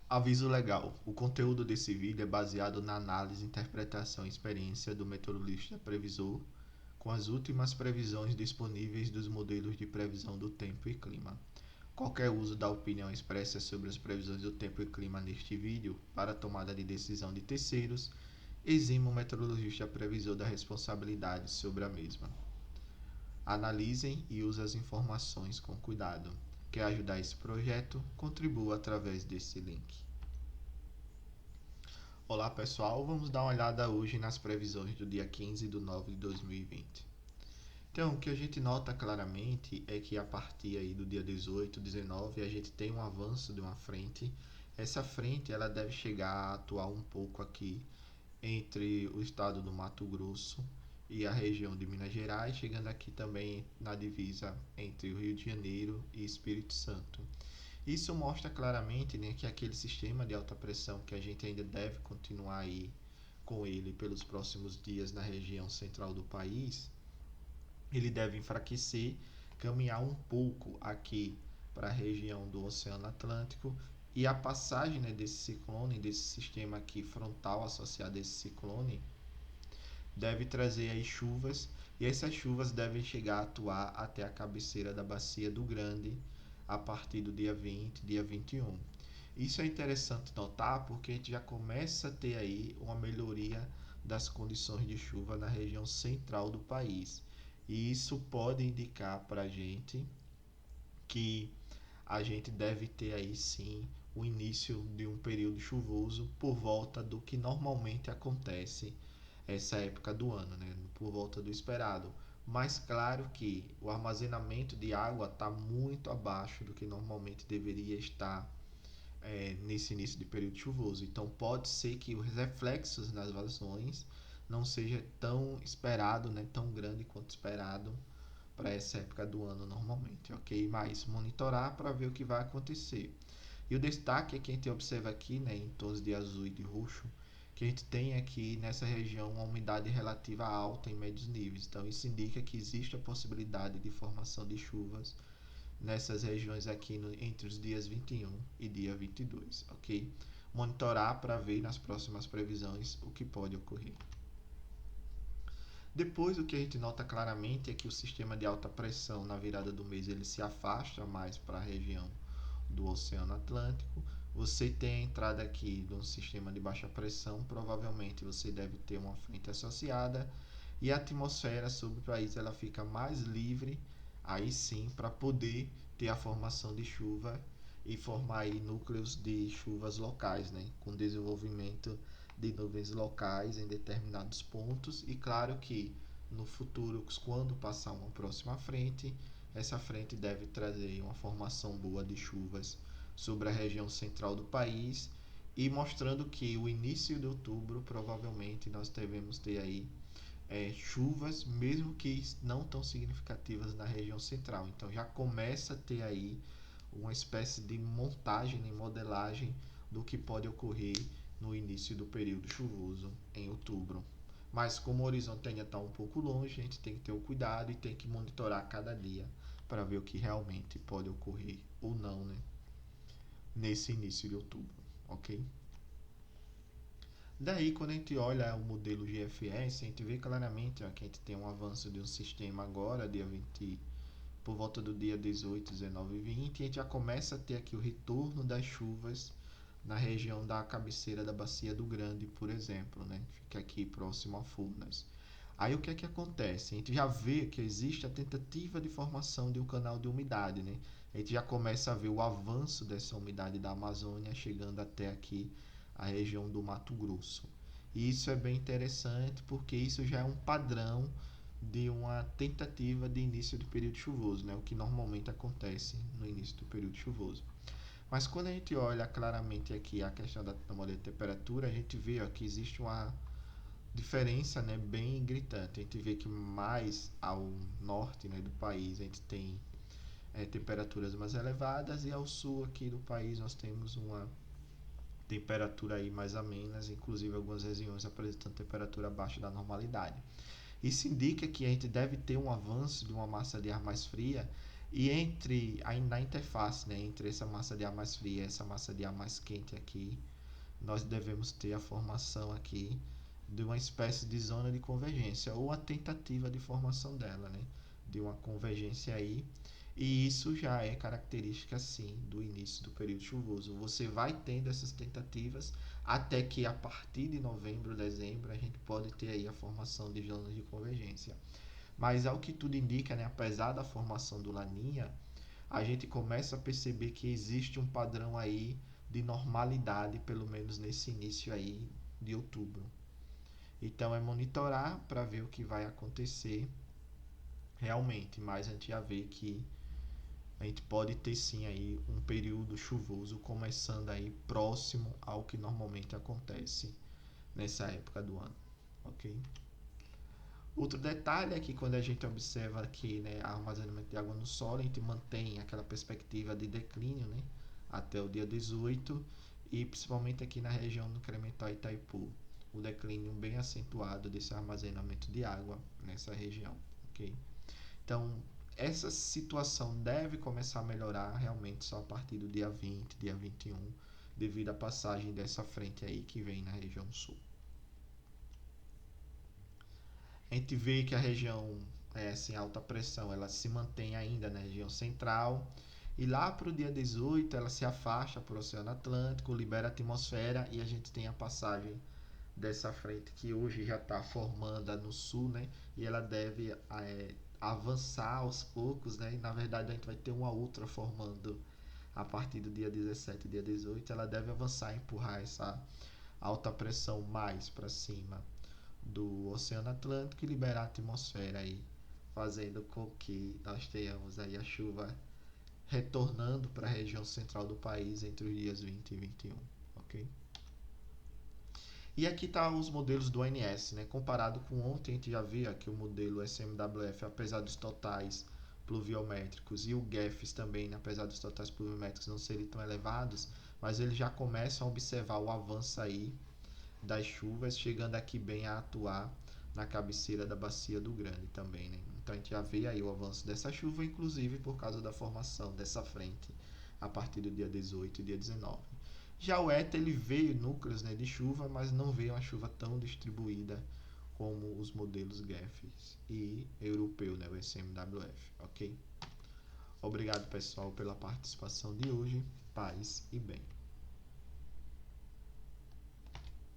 Aviso legal: o conteúdo desse vídeo é baseado na análise, interpretação e experiência do meteorologista previsor com as últimas previsões disponíveis dos modelos de previsão do tempo e clima. Qualquer uso da opinião expressa sobre as previsões do tempo e clima neste vídeo para tomada de decisão de terceiros exime o meteorologista previsor da responsabilidade sobre a mesma. Analisem e usem as informações com cuidado. Quer ajudar esse projeto? Contribua através desse link. Olá pessoal, vamos dar uma olhada hoje nas previsões do dia 15/9/2020. Então, o que a gente nota claramente é que a partir aí do dia 18, 19, a gente tem um avanço de uma frente. Essa frente ela deve chegar a atuar um pouco aqui entre o estado do Mato Grosso e a região de Minas Gerais, chegando aqui também na divisa entre o Rio de Janeiro e Espírito Santo. Isso mostra claramente, né, que aquele sistema de alta pressão que a gente ainda deve continuar aí com ele pelos próximos dias na região central do país, ele deve enfraquecer, caminhar um pouco aqui para a região do Oceano Atlântico, e a passagem, né, desse ciclone, desse sistema aqui frontal associado a esse ciclone, deve trazer aí chuvas, e essas chuvas devem chegar a atuar até a cabeceira da Bacia do Grande a partir do dia 20, dia 21. Isso é interessante notar porque a gente já começa a ter aí uma melhoria das condições de chuva na região central do país. E isso pode indicar para a gente que a gente deve ter aí sim o início de um período chuvoso por volta do que normalmente acontece essa época do ano, né? Por volta do esperado. Mas claro que o armazenamento de água está muito abaixo do que normalmente deveria estar nesse início de período chuvoso. Então pode ser que os reflexos nas vazões não seja tão esperado, né, tão grande quanto esperado para essa época do ano normalmente, ok? Mas monitorar para ver o que vai acontecer. E o destaque é que a gente observa aqui, né, em tons de azul e de roxo, que a gente tem aqui nessa região uma umidade relativa alta em médios níveis. Então isso indica que existe a possibilidade de formação de chuvas nessas regiões aqui entre os dias 21 e dia 22, ok? Monitorar para ver nas próximas previsões o que pode ocorrer. Depois, o que a gente nota claramente é que o sistema de alta pressão na virada do mês ele se afasta mais para a região do Oceano Atlântico. Você tem a entrada aqui de um sistema de baixa pressão, provavelmente você deve ter uma frente associada, e a atmosfera sobre o país ela fica mais livre, aí sim, para poder ter a formação de chuva e formar aí núcleos de chuvas locais, né, com desenvolvimento de nuvens locais em determinados pontos. E claro que no futuro, quando passar uma próxima frente, essa frente deve trazer uma formação boa de chuvas sobre a região central do país, e mostrando que o início de outubro provavelmente nós devemos ter aí chuvas, mesmo que não tão significativas na região central. Então já começa a ter aí uma espécie de montagem e modelagem do que pode ocorrer no início do período chuvoso em outubro. Mas como o horizonte ainda está um pouco longe, a gente tem que ter o cuidado e tem que monitorar cada dia para ver o que realmente pode ocorrer ou não, né, nesse início de outubro, ok? Daí, quando a gente olha o modelo GFS, a gente vê claramente que a gente tem um avanço de um sistema agora, dia 20, por volta do dia 18, 19 e 20, e a gente já começa a ter aqui o retorno das chuvas na região da cabeceira da Bacia do Grande, por exemplo, né? Fica aqui próximo a Furnas. Aí o que é que acontece? A gente já vê que existe a tentativa de formação de um canal de umidade, né? A gente já começa a ver o avanço dessa umidade da Amazônia chegando até aqui a região do Mato Grosso. E isso é bem interessante porque isso já é um padrão de uma tentativa de início do período chuvoso, né? O que normalmente acontece no início do período chuvoso. Mas quando a gente olha claramente aqui a questão da modelo de temperatura, a gente vê que existe uma diferença, né, bem gritante. A gente vê que mais ao norte, né, do país a gente tem temperaturas mais elevadas, e ao sul aqui do país nós temos uma temperatura aí mais amenas, inclusive algumas regiões apresentando temperatura abaixo da normalidade. Isso indica que a gente deve ter um avanço de uma massa de ar mais fria E na interface, né, entre essa massa de ar mais fria e essa massa de ar mais quente aqui, nós devemos ter a formação aqui de uma espécie de zona de convergência, ou a tentativa de formação dela, né, de uma convergência aí. E isso já é característica, sim, do início do período chuvoso. Você vai tendo essas tentativas até que a partir de novembro, dezembro, a gente pode ter aí a formação de zonas de convergência. Mas ao que tudo indica, né, apesar da formação do Laninha, a gente começa a perceber que existe um padrão aí de normalidade, pelo menos nesse início aí de outubro. Então é monitorar para ver o que vai acontecer realmente, mas a gente já vê que a gente pode ter sim aí um período chuvoso começando aí próximo ao que normalmente acontece nessa época do ano, ok? Outro detalhe é que quando a gente observa aqui, né, armazenamento de água no solo, a gente mantém aquela perspectiva de declínio, né, até o dia 18, e principalmente aqui na região do Incremental Itaipu, o declínio bem acentuado desse armazenamento de água nessa região, ok? Então, essa situação deve começar a melhorar realmente só a partir do dia 20, dia 21, devido à passagem dessa frente aí que vem na região sul. A gente vê que a região assim, alta pressão ela se mantém ainda na região central, e lá para o dia 18 ela se afasta para o Oceano Atlântico, libera a atmosfera, e a gente tem a passagem dessa frente que hoje já está formando no sul, né? E ela deve avançar aos poucos, né? E na verdade a gente vai ter uma outra formando a partir do dia 17 e dia 18. Ela deve avançar e empurrar essa alta pressão mais para cima do Oceano Atlântico e liberar a atmosfera aí, fazendo com que nós tenhamos aí a chuva retornando para a região central do país entre os dias 20 e 21, ok? E aqui tá os modelos do ONS, né? Comparado com ontem, a gente já via que o modelo SMWF, apesar dos totais pluviométricos, e o GEFS também, né? Apesar dos totais pluviométricos não serem tão elevados, mas eles já começam a observar o avanço aí das chuvas, chegando aqui bem a atuar na cabeceira da Bacia do Grande também, né? Então a gente já vê aí o avanço dessa chuva, inclusive por causa da formação dessa frente a partir do dia 18 e dia 19. Já o ETA ele veio núcleos, né, de chuva, mas não veio uma chuva tão distribuída como os modelos GEFS e europeu, né, o SMWF, ok? Obrigado pessoal pela participação de hoje, paz e bem.